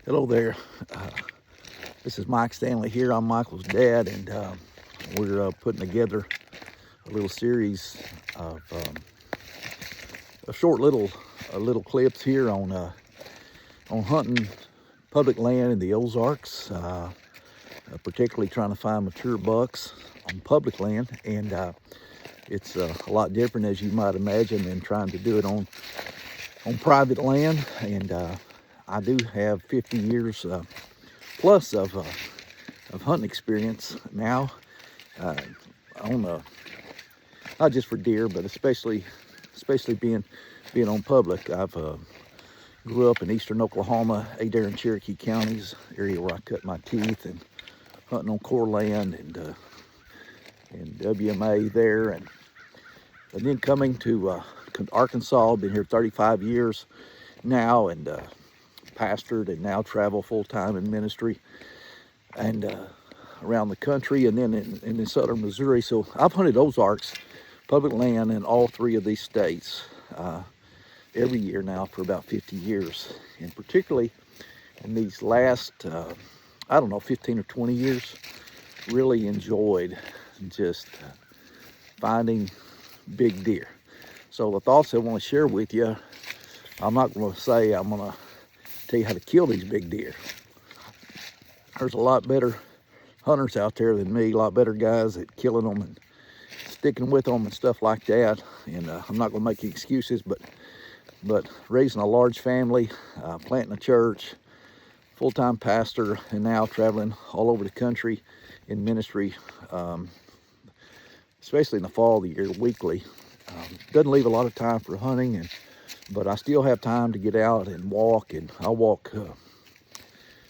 Hello there. This is Mike Stanley here. I'm Michael's dad, and we're putting together a little series of a short little clips here on hunting public land in the Ozarks, particularly trying to find mature bucks on public land, and it's a lot different, as you might imagine, than trying to do it on private land. And I do have 50 years plus of hunting experience now, on not just for deer, but especially being on public. I've grew up in eastern Oklahoma, Adair and Cherokee counties, area where I cut my teeth, and hunting on core land and WMA there, and then coming to Arkansas. Been here 35 years now, and pastored and now travel full-time in ministry and around the country, and then in southern Missouri. So I've hunted Ozarks public land in all three of these states every year now for about 50 years, and particularly in these last 15 or 20 years, really enjoyed just finding big deer. So the thoughts I want to share with you, I'm not going to say I'm going to tell you how to kill these big deer. There's a lot better hunters out there than me, a lot better guys at killing them and sticking with them and stuff like that. And I'm not going to make excuses, but raising a large family, planting a church, full-time pastor, and now traveling all over the country in ministry, especially in the fall of the year, weekly. Doesn't leave a lot of time for hunting, but I still have time to get out and walk, and I walk,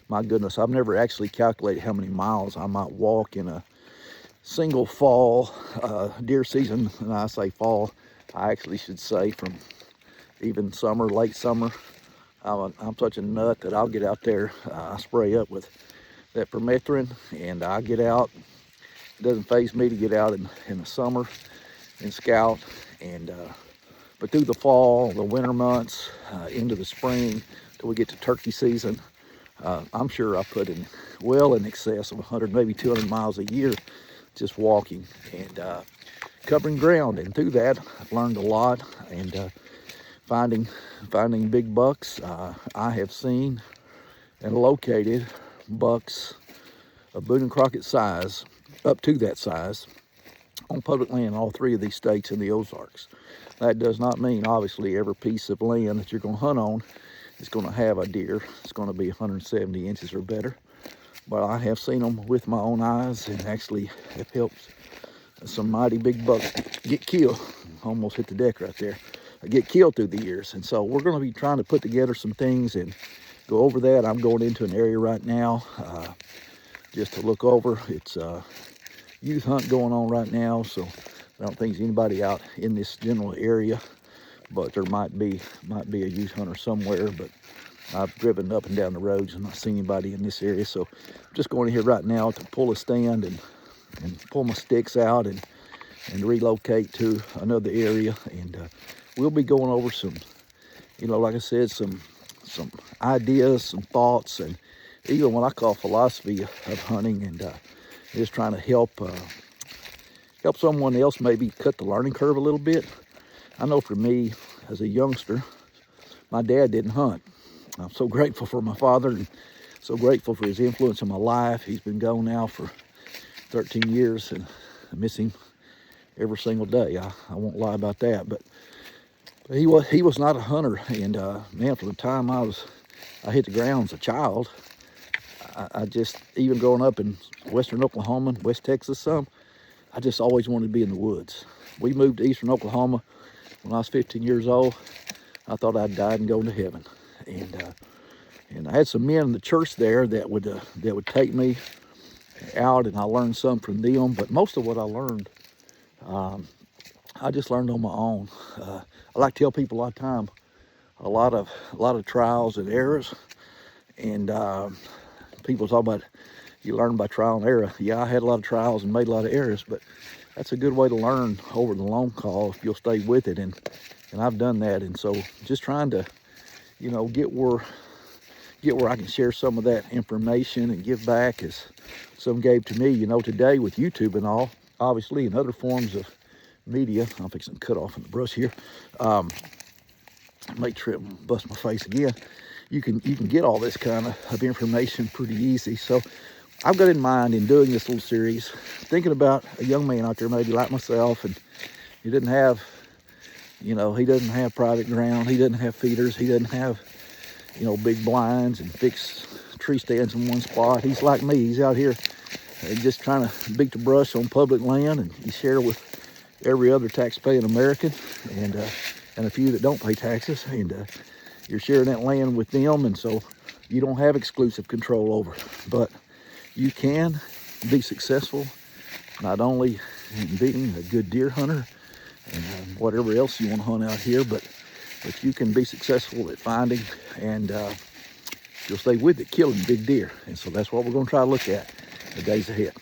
my goodness, I've never actually calculated how many miles I might walk in a single fall deer season. And I say fall, I actually should say from even summer, late summer. I'm such a nut that I'll get out there, I spray up with that permethrin, and I get out. It doesn't faze me to get out in the summer and scout, and but through the fall, the winter months, into the spring, till we get to turkey season, I'm sure I put in well in excess of 100, maybe 200 miles a year just walking and covering ground. And through that, I've learned a lot, and finding big bucks. I have seen and located bucks of Boone and Crockett size, up to that size, on public land in all three of these states in the Ozarks. That does not mean, obviously, every piece of land that you're going to hunt on is going to have a deer. It's going to be 170 inches or better. But I have seen them with my own eyes, and actually have helped some mighty big bucks get killed. Almost hit the deck right there. Get killed through the years. And so we're going to be trying to put together some things and go over that. I'm going into an area right now just to look over. It's youth hunt going on right now, so I don't think there's anybody out in this general area, but there might be a youth hunter somewhere. But I've driven up and down the roads and not seen anybody in this area, so I'm just going in here right now to pull a stand and pull my sticks out and relocate to another area. And we'll be going over some, like I said, some ideas, some thoughts, and even what I call philosophy of hunting, and just trying to help someone else maybe cut the learning curve a little bit. I know for me, as a youngster, my dad didn't hunt. I'm so grateful for my father, and so grateful for his influence in my life. He's been gone now for 13 years, and I miss him every single day. I won't lie about that, but he was not a hunter. And man, from the time I hit the ground as a child, I just, even growing up in western Oklahoma, West Texas I just always wanted to be in the woods. We moved to eastern Oklahoma when I was 15 years old. I thought I'd died and go to heaven. And I had some men in the church there that would take me out, and I learned some from them. But most of what I learned, I just learned on my own. I like to tell people a lot of time, a lot of trials and errors, and people talk about you learn by trial and error. Yeah, I had a lot of trials and made a lot of errors, but that's a good way to learn over the long haul if you'll stay with it. And I've done that. And so just trying to, get get where I can share some of that information and give back as some gave to me. You know, today with YouTube and all, obviously, and other forms of media. I'm fixing to cut off in the brush here. Might trip and bust my face again. You can get all this kind of information pretty easy. So I've got in mind in doing this little series, thinking about a young man out there maybe like myself, and he didn't have, you know, he doesn't have private ground, he doesn't have feeders, he doesn't have, you know, big blinds and fixed tree stands in one spot. He's like me. He's out here just trying to beat the brush on public land, and you share with every other tax-paying American and a few that don't pay taxes, and you're sharing that land with them, and so you don't have exclusive control over it. But you can be successful not only in being a good deer hunter and whatever else you want to hunt out here, but you can be successful at finding and if you'll stay with it, killing big deer. And so that's what we're going to try to look at the days ahead.